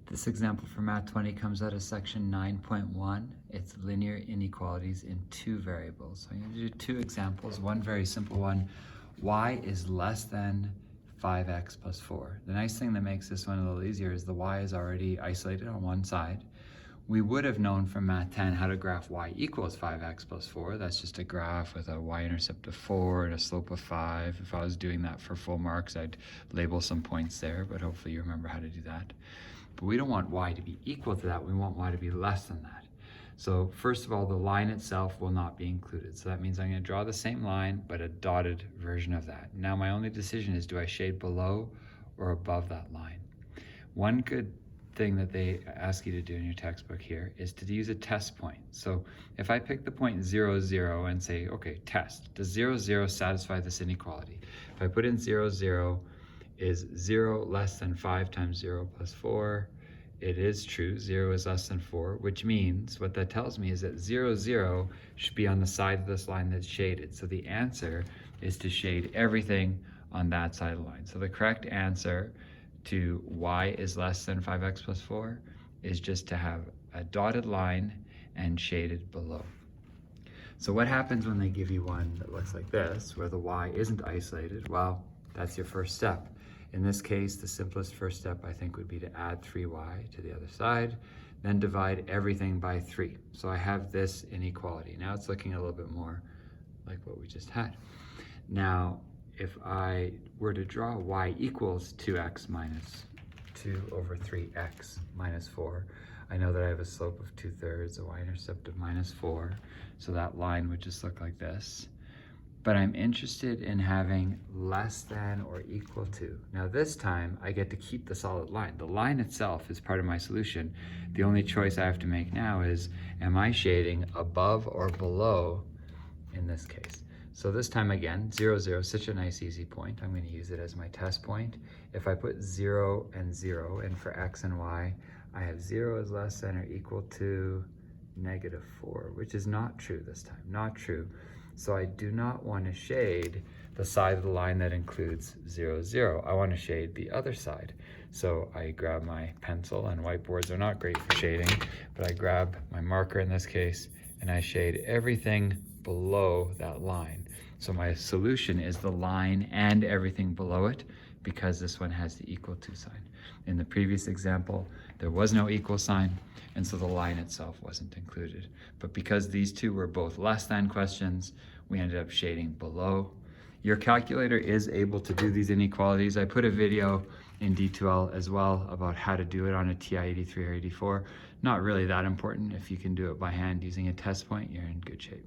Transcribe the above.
This example for Math 20 comes out of section 9.1. It's linear inequalities in two variables. So I'm going to do two examples. One very simple one, y is less than 5x plus 4. The nice thing that makes this one a little easier is the y is already isolated on one side. We would have known from Math 10 how to graph y equals 5x plus 4. That's just a graph with a y-intercept of 4 and a slope of 5. If I was doing that for full marks, I'd label some points there, but hopefully you remember how to do that. But we don't want y to be equal to that. We want y to be less than that. So first of all, the line itself will not be included. So that means I'm going to draw the same line, but a dotted version of that. Now my only decision is, do I shade below or above that line? One good thing that they ask you to do in your textbook here is to use a test point. So if I pick the point 0, 0 and say, okay, test, does 0, 0 satisfy this inequality? If I put in 0, 0, is 0 less than 5 times 0 plus 4? It is true, 0 is less than 4, which means, what that tells me is that 0, 0 should be on the side of this line that's shaded. So the answer is to shade everything on that side of the line. So the correct answer to y is less than 5x plus 4 is just to have a dotted line and shaded below. So what happens when they give you one that looks like this, where the y isn't isolated? Well, that's your first step. In this case, the simplest first step I think would be to add 3y to the other side, then divide everything by 3. So I have this inequality. Now it's looking a little bit more like what we just had. Now, if I were to draw y equals 2x minus 2 over 3x minus 4, I know that I have a slope of 2/3, a y-intercept of minus 4, so that line would just look like this. But I'm interested in having less than or equal to. Now this time, I get to keep the solid line. The line itself is part of my solution. The only choice I have to make now is, am I shading above or below in this case? So this time again, 0, 0 is such a nice easy point. I'm going to use it as my test point. If I put 0 and 0 in for x and y, I have 0 is less than or equal to -4, which is not true this time, not true. So I do not want to shade the side of the line that includes 0, 0. I want to shade the other side. So I grab my pencil, and whiteboards are not great for shading, but I grab my marker in this case, and I shade everything below that line. So my solution is the line and everything below it, because this one has the equal to sign. In the previous example, there was no equal sign, and so the line itself wasn't included. But because these two were both less than questions, we ended up shading below. Your calculator is able to do these inequalities. I put a video in D2L as well about how to do it on a TI-83 or 84. Not really that important. If you can do it by hand using a test point, you're in good shape.